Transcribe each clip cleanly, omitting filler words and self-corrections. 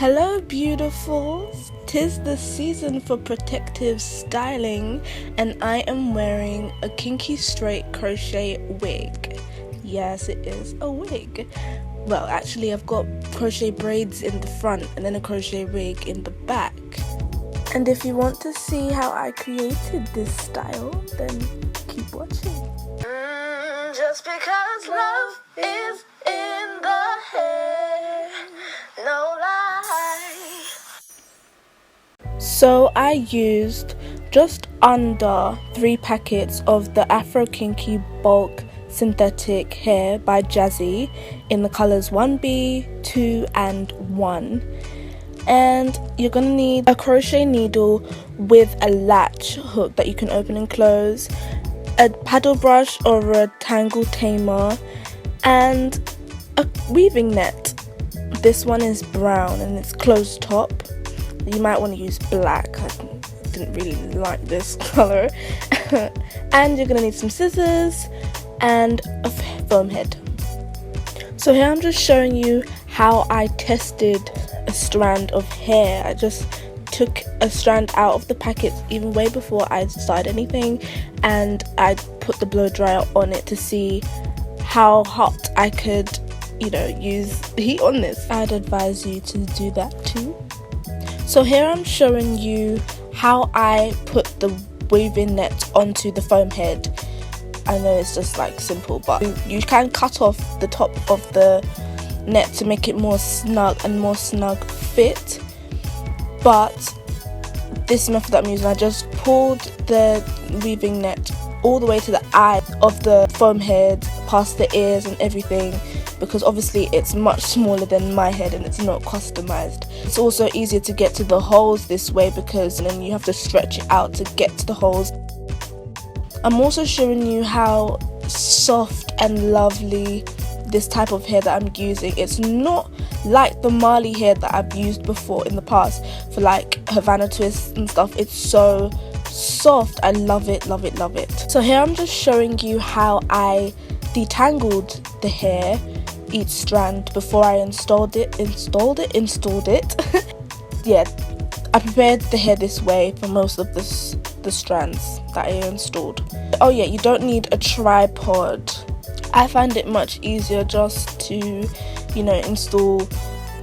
Hello beautifuls, 'tis the season for protective styling and I am wearing a Kinky Straight Crochet Wig. Yes, it is a wig. Well, actually I've got crochet braids in the front and then a crochet wig in the back. And if you want to see how I created this style, then keep watching. Just because love is in the hair, no lie. So I used just under 3 packets of the Afro Kinky Bulk Synthetic Hair by Jazzy in the colours 1B, 2 and 1. And you're going to need a crochet needle with a latch hook that you can open and close, a paddle brush or a tangle tamer, and a weaving net. This one is brown and it's closed top. You might want to use black. I didn't really like this color. And you're going to need some scissors and a foam head. So here I'm just showing you how I tested a strand of hair. I just took a strand out of the packet even way before I started anything, and I put the blow dryer on it to see how hot I could, use the heat on this. I'd advise you to do that too. So here I'm showing you how I put the weaving net onto the foam head. I know it's just like simple, but you can cut off the top of the net to make it more snug and more snug fit. But this method that I'm using, I just pulled the weaving net all the way to the eye of the foam head, past the ears and everything, because obviously it's much smaller than my head and it's not customized. It's also easier to get to the holes this way because then you have to stretch it out to get to the holes. I'm also showing you how soft and lovely this type of hair that I'm using. It's not like the Marley hair that I've used before in the past for like Havana twists and stuff. It's so soft. I love it, love it, love it. So here I'm just showing you how I detangled the hair, each strand, before I installed it. Yeah, I prepared the hair this way for most of the strands that I installed. Oh yeah, you don't need a tripod. I find it much easier just to, install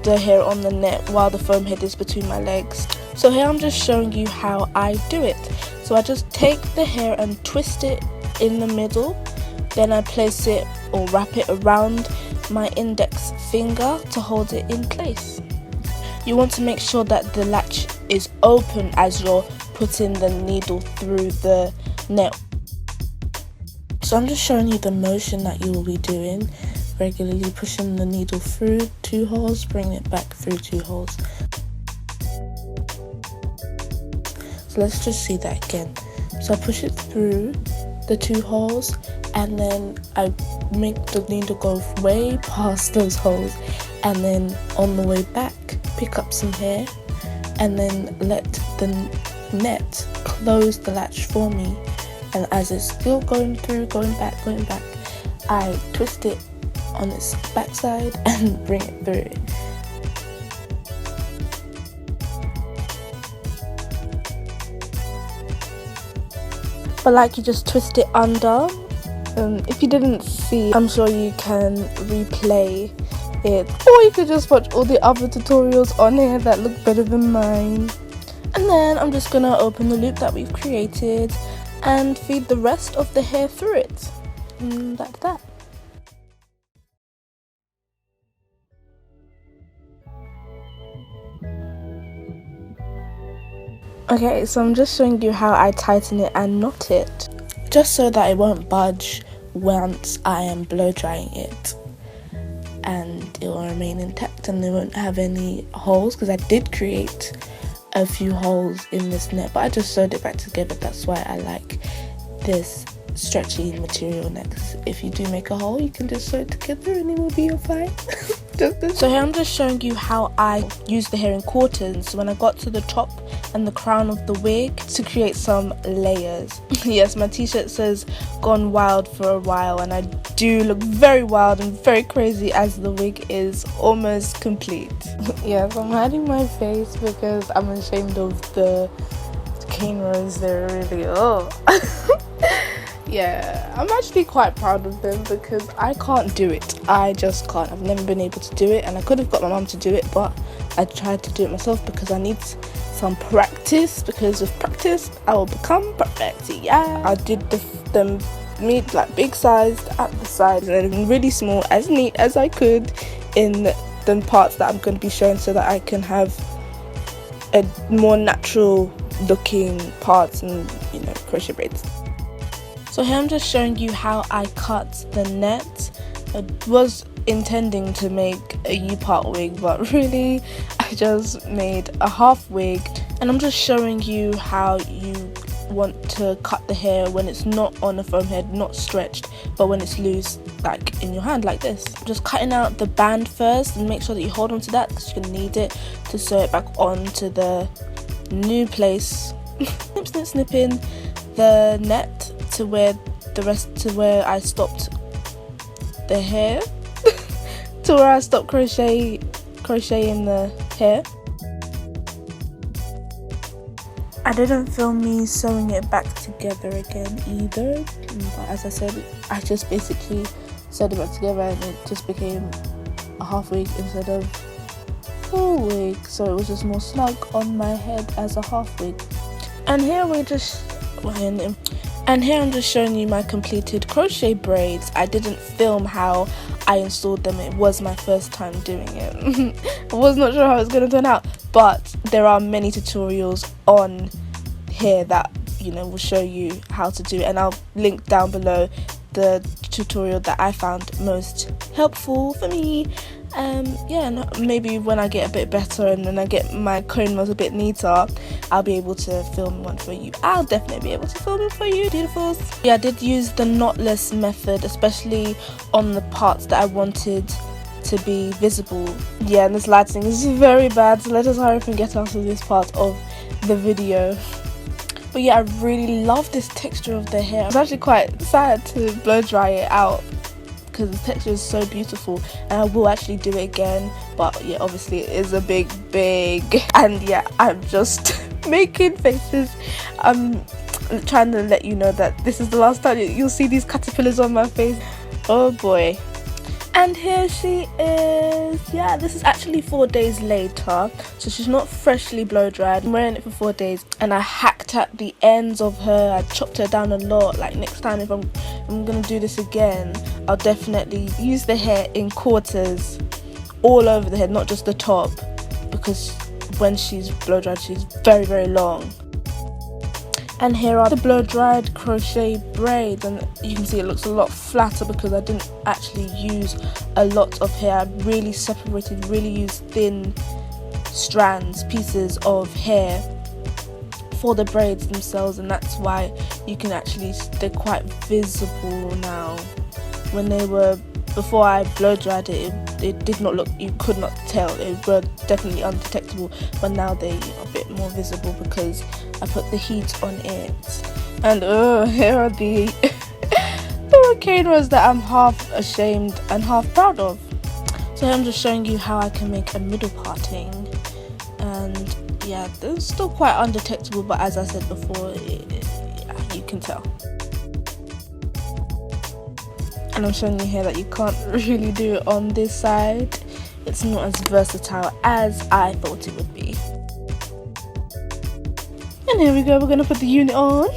the hair on the net while the foam head is between my legs. So here I'm just showing you how I do it. So I just take the hair and twist it in the middle, then I place it or wrap it around my index finger to hold it in place. You want to make sure that the latch is open as you're putting the needle through the net. So I'm just showing you the motion that you will be doing, regularly pushing the needle through 2 holes, bring it back through 2 holes. So let's just see that again. So I push it through the 2 holes and then I make the needle go way past those holes, and then on the way back pick up some hair and then let the net close the latch for me. And as it's still going through, going back, I twist it on its backside and bring it through. But like, you just twist it under. If you didn't see, I'm sure you can replay it, or you could just watch all the other tutorials on here that look better than mine. And then I'm just gonna open the loop that we've created and feed the rest of the hair through it, like that. Okay, so I'm just showing you how I tighten it and knot it, just so that it won't budge once I am blow drying it, and it will remain intact and they won't have any holes, because I did create a few holes in this net, but I just sewed it back together. That's why I like this stretchy material next. If you do make a hole, you can just sew it together and it will be all fine. So here I'm just showing you how I use the hair in quarters when I got to the top and the crown of the wig to create some layers. Yes, my t-shirt says gone wild for a while, and I do look very wild and very crazy as the wig is almost complete. Yes, I'm hiding my face because I'm ashamed of the cane rows. They're really yeah, I'm actually quite proud of them because I can't do it. I just can't. I've never been able to do it, and I could have got my mum to do it, but I tried to do it myself because I need some practice, because with practice I will become perfect. Yeah, I did them meat like big sized at the sides and then really small, as neat as I could in the parts that I'm going to be showing, so that I can have a more natural looking parts and, you know, crochet braids. So here I'm just showing you how I cut the net. I was intending to make a U-part wig, but really I just made a half wig, and I'm just showing you how you want to cut the hair when it's not on a foam head, not stretched, but when it's loose, like in your hand like this. Just cutting out the band first, and make sure that you hold on to that because you're gonna need it to sew it back onto the new place. Snipping the net to where I stopped the hair to where I stopped crocheting the hair. I didn't film me sewing it back together again either, but as I said, I just basically sewed it back together and it just became a half wig instead of full wig, so it was just more snug on my head as a half wig. And here I'm just showing you my completed crochet braids. I didn't film how I installed them. It was my first time doing it. I was not sure how it was going to turn out, but there are many tutorials on here that, you know, will show you how to do it, and I'll link down below the tutorial that I found most helpful for me. Yeah, maybe when I get a bit better and when I get my comb was a bit neater, I'll be able to film one for you. I'll definitely be able to film it for you, beautifuls. Yeah, I did use the knotless method, especially on the parts that I wanted to be visible. Yeah, and this lighting is very bad, so let us hurry up and get onto this part of the video. But yeah, I really love this texture of the hair. I was actually quite sad to blow dry it out because the texture is so beautiful, and I will actually do it again, but yeah, obviously it is a big, and yeah, I'm just making faces. I'm trying to let you know that this is the last time you'll see these caterpillars on my face. Oh boy. And here she is. Yeah, this is actually 4 days later, so she's not freshly blow dried. I'm wearing it for 4 days, and I hacked at the ends of her. I chopped her down a lot. Like, next time if I'm gonna do this again, I'll definitely use the hair in quarters all over the head, not just the top, because when she's blow dried she's very long. And here are the blow dried crochet braids, and you can see it looks a lot flatter because I didn't actually use a lot of hair. I really separated, really used thin strands, pieces of hair for the braids themselves, and that's why you can actually, they're quite visible now. When they were, before I blow dried it, it did not look, you could not tell, they were definitely undetectable, but now they're a bit more visible because I put the heat on it. And here are the cane rows that I'm half ashamed and half proud of. So here I'm just showing you how I can make a middle parting, and yeah, they're still quite undetectable, but as I said before, yeah, you can tell. And I'm showing you here that you can't really do it on this side. It's not as versatile as I thought it would be. And here we go, we're going to put the unit on.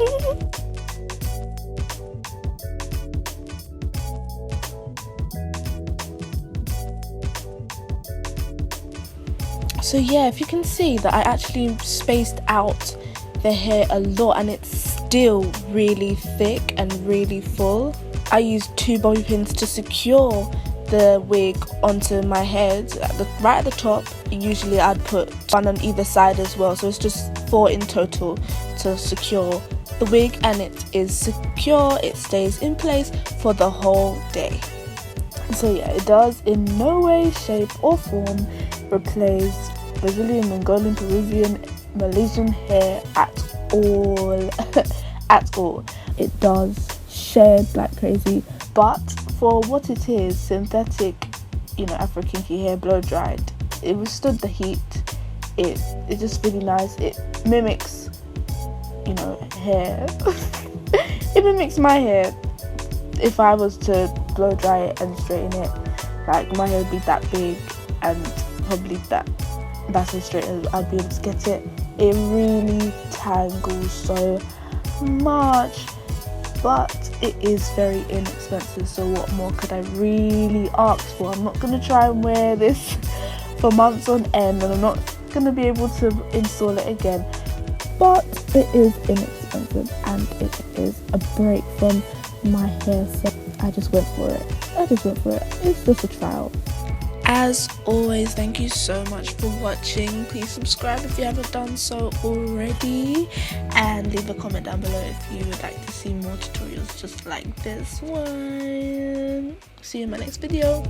So yeah, if you can see that I actually spaced out the hair a lot, and it's still really thick and really full. I used 2 bobby pins to secure the wig onto my head right at the top. Usually I'd put 1 on either side as well, so it's just 4 in total to secure the wig, and it is secure. It stays in place for the whole day. So yeah, it does in no way, shape or form replace Brazilian, Mongolian, Peruvian, Malaysian hair at all. At all. It does shed like crazy, but for what it is, synthetic, you know, Afro kinky hair, blow dried, it withstood the heat. It's just really nice. It mimics, you know, hair. It mimics my hair. If I was to blow dry it and straighten it, like my hair would be that big and probably that's as straight as I'd be able to get it. It really tangles so much, but it is very inexpensive, so what more could I really ask for? I'm not going to try and wear this for months on end, and I'm not going to be able to install it again, but it is inexpensive and it is a break from my hair, so I just went for it. It's just a trial. As always, thank you so much for watching. Please subscribe if you haven't done so already, and leave a comment down below if you would like to see more tutorials just like this one. See you in my next video.